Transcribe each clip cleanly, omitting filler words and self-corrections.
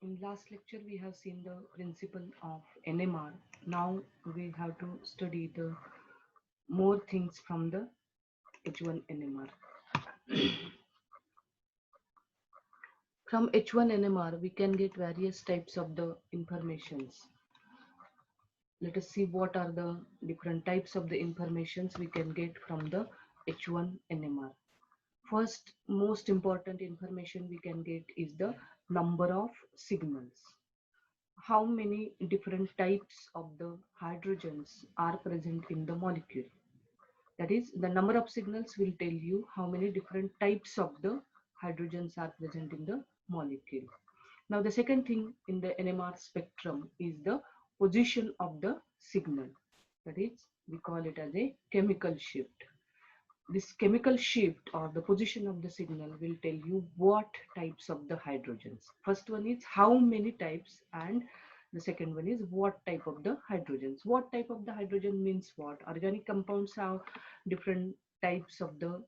In last lecture, we have seen the principle of NMR. Now we have to study the more things from the H1 NMR. From H1 NMR, we can get various types of the informations. Let us see what are the different types of the informations we can get from the H1 NMR. First, most important information we can get is the number of signals. How many different types of the hydrogens are present in the molecule. That is, the number of signals will tell you how many different types of the hydrogens are present in the molecule. Now, the second thing in the NMR spectrum is the position of the signal. That is, we call it as a chemical shift. This chemical shift or the position of the signal will tell you what types of the hydrogens. First one is how many types, and the second one is what type of the hydrogens. What type of the hydrogen means what? Organic compounds have different types of the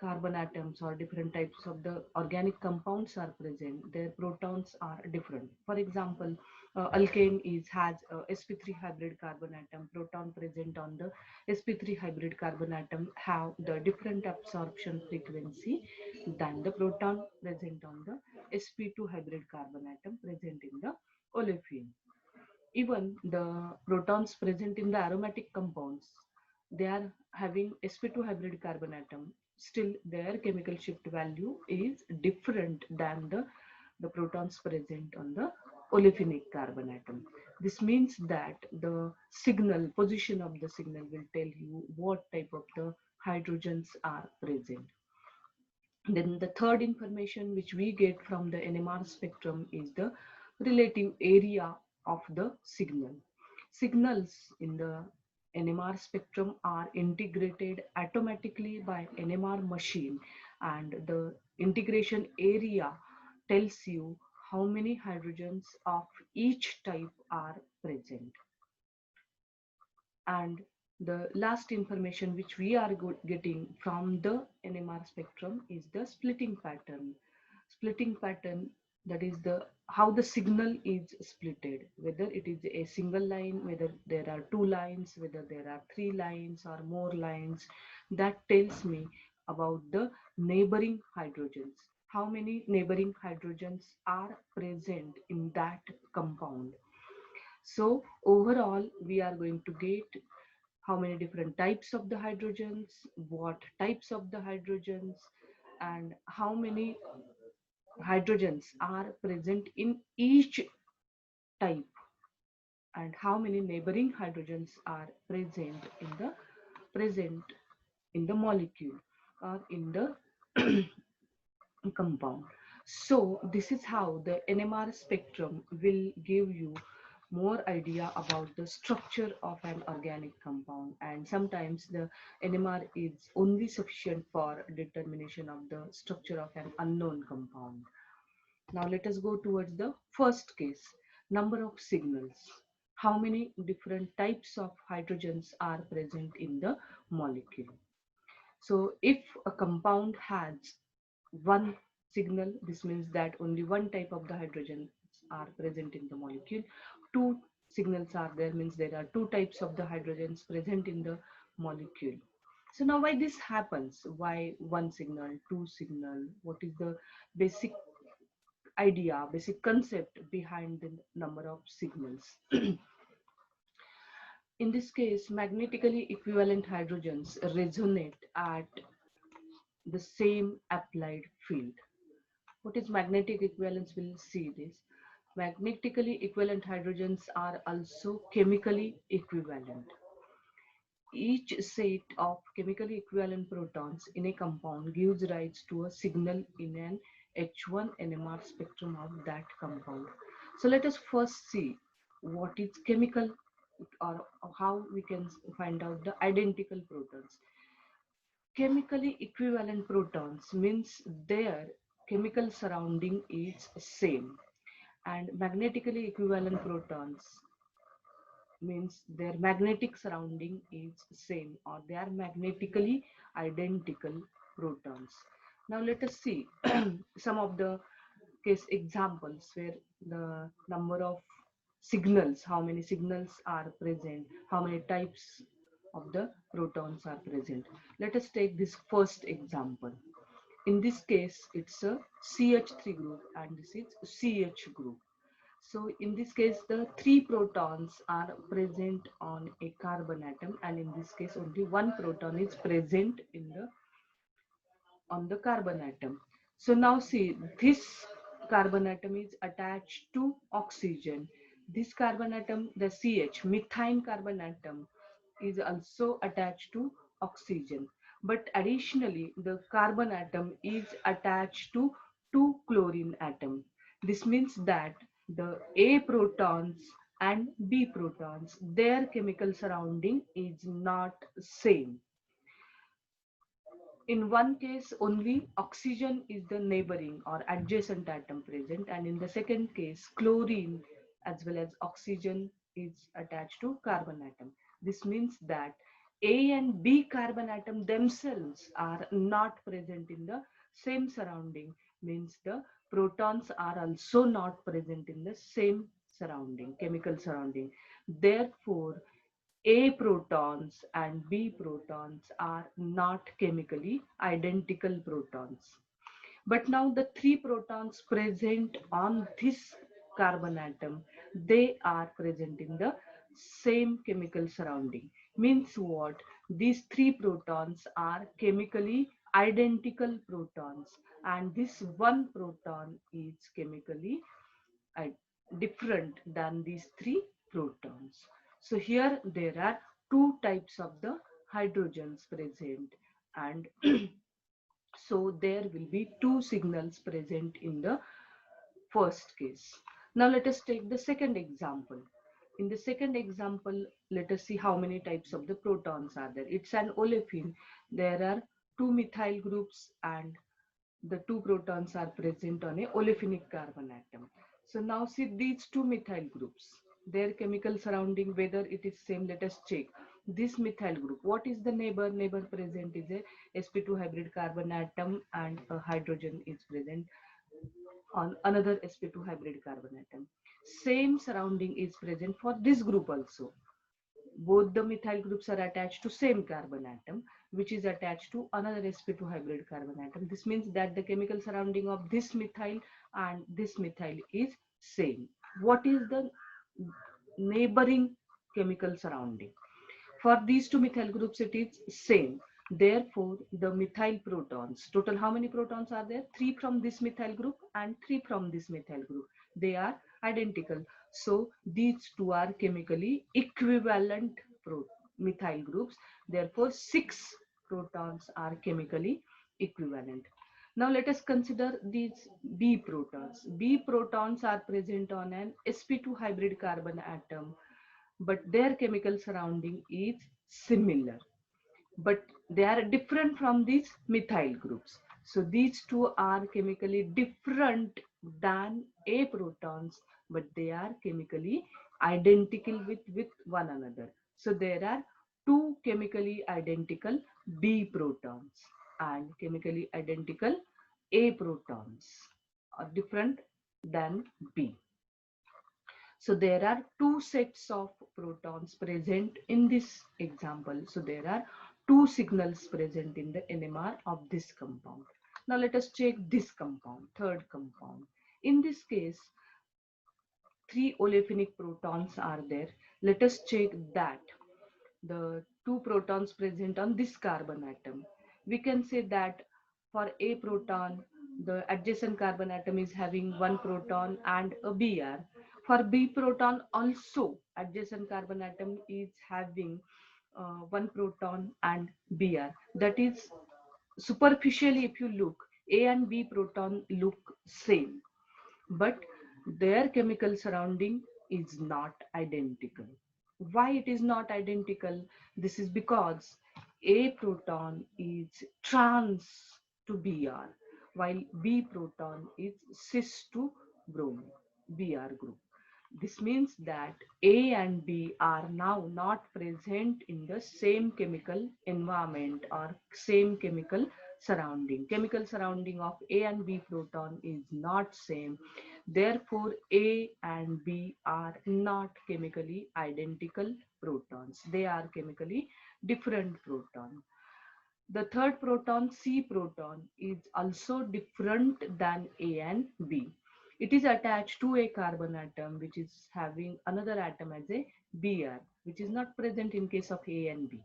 carbon atoms or different types of the organic compounds are present. Their protons are different. For example, alkane has a sp3 hybrid carbon atom. Proton present on the sp3 hybrid carbon atom have the different absorption frequency than the proton present on the sp2 hybrid carbon atom present in the olefin. Even the protons present in the aromatic compounds, they are having sp2 hybrid carbon atom. Still, their chemical shift value is different than the protons present on the olefinic carbon atom. This means that the signal, position of the signal will tell you what type of the hydrogens are present. Then the third information which we get from the NMR spectrum is the relative area of the signal. Signals in the NMR spectrum are integrated automatically by NMR machine, and the integration area tells you how many hydrogens of each type are present. And the last information which we are getting from the NMR spectrum is the splitting pattern. Splitting pattern, that is the how the signal is splitted, whether it is a single line, whether there are two lines, whether there are three lines or more lines. That tells me about the neighboring hydrogens. How many neighboring hydrogens are present in that compound. So overall, we are going to get how many different types of the hydrogens, what types of the hydrogens, and how many hydrogens are present in each type, and how many neighboring hydrogens are present in the molecule or in the compound. So this is how the NMR spectrum will give you more idea about the structure of an organic compound, and sometimes the NMR is only sufficient for determination of the structure of an unknown compound. Now let us go towards the first case, number of signals. How many different types of hydrogens are present in the molecule? So if a compound has one signal, this means that only one type of the hydrogens are present in the molecule. Two signals are there, means there are two types of the hydrogens present in the molecule. So now why this happens? Why one signal, two signal? What is the basic idea, basic concept behind the number of signals? In this case, magnetically equivalent hydrogens resonate at the same applied field. What is magnetic equivalence? We'll see this. Magnetically equivalent hydrogens are also chemically equivalent. Each set of chemically equivalent protons in a compound gives rise to a signal in an H1 NMR spectrum of that compound. So let us first see what is chemical, or how we can find out the identical protons. Chemically equivalent protons means their chemical surrounding is same, and magnetically equivalent protons means their magnetic surrounding is same, or they are magnetically identical protons. Now let us see some of the case examples where the number of signals, how many signals are present, how many types of the protons are present. Let us take this first example. In this case, it's a CH3 group and this is CH group. So in this case, the three protons are present on a carbon atom, and in this case, only one proton is present in the on the carbon atom. So now see, this carbon atom is attached to oxygen. This carbon atom, the CH, methane carbon atom, is also attached to oxygen. But additionally, the carbon atom is attached to two chlorine atom. This means that the A protons and B protons, their chemical surrounding is not same. In one case, only oxygen is the neighboring or adjacent atom present, and in the second case, chlorine as well as oxygen is attached to carbon atom. This means that A and B carbon atom themselves are not present in the same surrounding, means the protons are also not present in the same surrounding, chemical surrounding. Therefore, a protons and B protons are not chemically identical protons. But now the three protons present on this carbon atom, they are present in the same chemical surrounding. Means what? These three protons are chemically identical protons, and this one proton is chemically different than these three protons. So here there are two types of the hydrogens present, and so there will be two signals present in the first case. Now let us take the second example. In the second example, let us see how many types of the protons are there. It's an olefin. There are two methyl groups and the two protons are present on a olefinic carbon atom. So now see these two methyl groups, their chemical surrounding, whether it is same, let us check. This methyl group, what is the neighbor? Neighbor present is a sp2 hybrid carbon atom, and a hydrogen is present on another sp2 hybrid carbon atom. Same surrounding is present for this group also. Both the methyl groups are attached to same carbon atom, which is attached to another sp2 hybrid carbon atom. This means that the chemical surrounding of this methyl and this methyl is same. What is the neighboring chemical surrounding? For these two methyl groups, it is same. Therefore, the methyl protons, total how many protons are there? Three from this methyl group and three from this methyl group. They are identical. So these two are chemically equivalent methyl groups. Therefore, six protons are chemically equivalent. Now let us consider these B protons. B protons are present on an sp2 hybrid carbon atom, but their chemical surrounding is similar, but they are different from these methyl groups. So these two are chemically different than A protons, but they are chemically identical with one another. So there are two chemically identical B protons and chemically identical A protons are different than B. So there are two sets of protons present in this example. So there are two signals present in the NMR of this compound. Now let us check this compound, third compound. In this case, three olefinic protons are there. Let us check that the two protons present on this carbon atom. We can say that for A proton, the adjacent carbon atom is having one proton and a Br. For B proton also, adjacent carbon atom is having one proton and Br. That is, superficially if you look, A and B proton look same, but their chemical surrounding is not identical. Why it is not identical? This is because A proton is trans to Br, while B proton is cis to bromine, Br group. This means that A and B are now not present in the same chemical environment or same chemical surrounding. Chemical surrounding of A and B proton is not same. Therefore, A and B are not chemically identical protons. They are chemically different proton. The third proton, C proton, is also different than A and B. It is attached to a carbon atom which is having another atom as a Br, which is not present in case of A and B.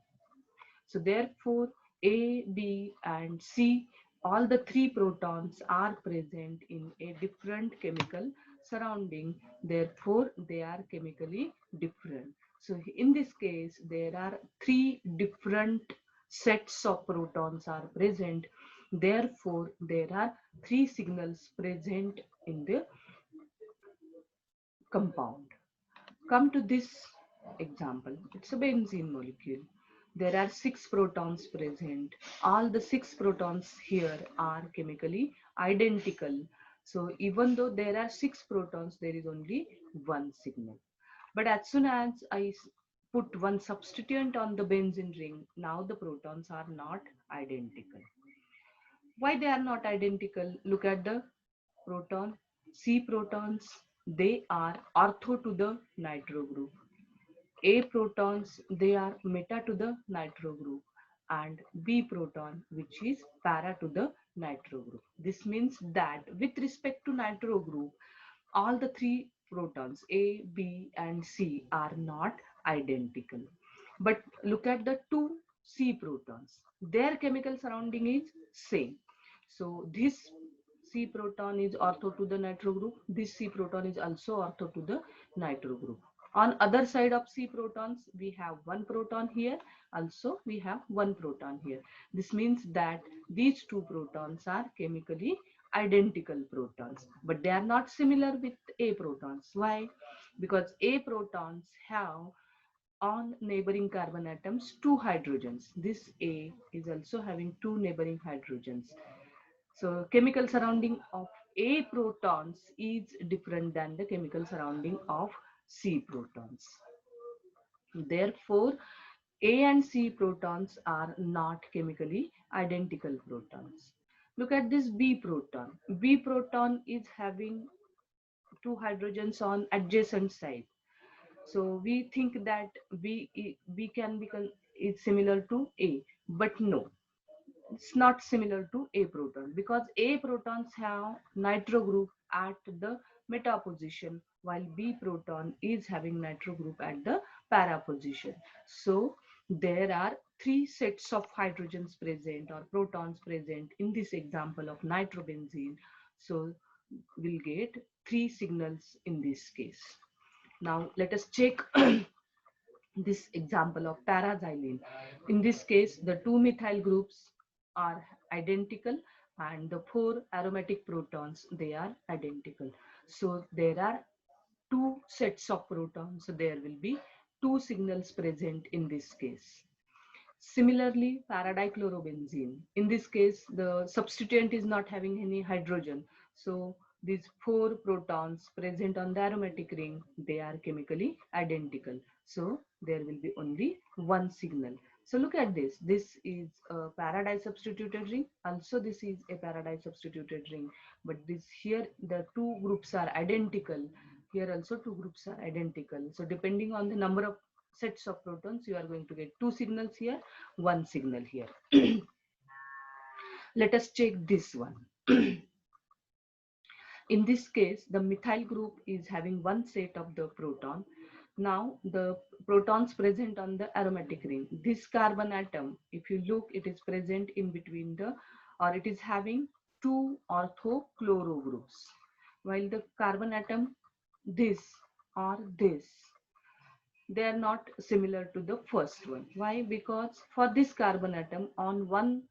So therefore, A, B, and C, all the three protons are present in a different chemical surrounding. Therefore, they are chemically different. So in this case, there are three different sets of protons are present. Therefore, there are three signals present in the compound. Come to this example. It's a benzene molecule. There are 6 protons present. All the 6 protons here are chemically identical. So even though there are 6 protons, there is only one signal. But as soon as I put one substituent on the benzene ring, now the protons are not identical. Why they are not identical? Look at the proton. C protons, they are ortho to the nitro group. A protons, they are meta to the nitro group, and B proton, which is para to the nitro group. This means that with respect to nitro group, all the three protons A, B, and C are not identical. But look at the two C protons. Their chemical surrounding is same. So this C proton is ortho to the nitro group. This C proton is also ortho to the nitro group. On other side of C protons, we have one proton here. Also, we have one proton here. This means that these two protons are chemically identical protons, but they are not similar with A protons. Why? Because A protons have on neighboring carbon atoms two hydrogens. This A is also having two neighboring hydrogens. So chemical surrounding of A protons is different than the chemical surrounding of C protons. Therefore, A and C protons are not chemically identical protons. Look at this B proton. B proton is having two hydrogens on adjacent side. So we think that B can be is similar to A, but no, it's not similar to A proton because A protons have nitro group at the meta position while B proton is having nitro group at the para position. So there are three sets of hydrogens present or protons present in this example of nitrobenzene. So we'll get three signals in this case. Now let us check this example of paraxylene. In this case, the two methyl groups are identical and the four aromatic protons, they are identical. So there are two sets of protons. So there will be two signals present in this case. Similarly, paradichlorobenzene. In this case, the substituent is not having any hydrogen. So these four protons present on the aromatic ring, they are chemically identical. So there will be only one signal. So look at this. This is a para substituted ring. Also, this is a para substituted ring. But this here, the two groups are identical. Here also two groups are identical. So depending on the number of sets of protons, you are going to get two signals here, one signal here. Let us check this one. In this case, the methyl group is having one set of the proton. Now the protons present on the aromatic ring. This carbon atom, if you look, it is present in between the, or it is having two ortho chloro groups. While the carbon atom, this or this, they are not similar to the first one. Why? Because for this carbon atom, on one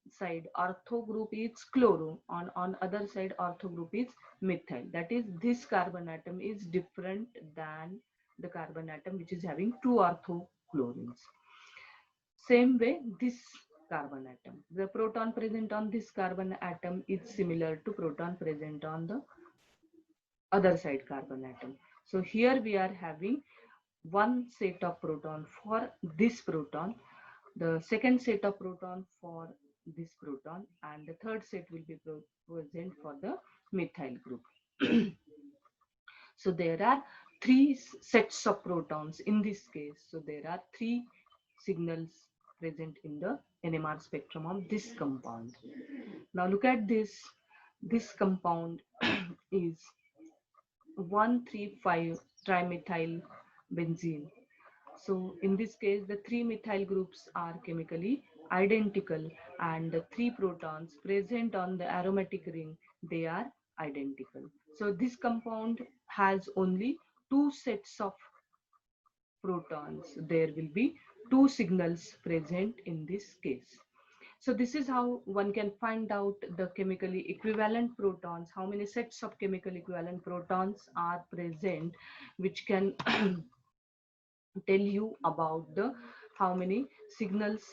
side ortho group is chloro, on other side ortho group is methyl. That is, this carbon atom is different than the carbon atom which is having two ortho chlorines. Same way, this carbon atom, the proton present on this carbon atom is similar to proton present on the other side carbon atom. So here we are having one set of proton for this proton, the second set of proton for this proton, and the third set will be present for the methyl group. So there are three sets of protons in this case. So there are three signals present in the NMR spectrum of this compound. Now look at this. This compound is 1,3,5 trimethyl benzene. So in this case, the three methyl groups are chemically identical, and the three protons present on the aromatic ring, they are identical. So this compound has only two sets of protons. There will be two signals present in this case. So this is how one can find out the chemically equivalent protons, how many sets of chemical equivalent protons are present, which can tell you about the how many signals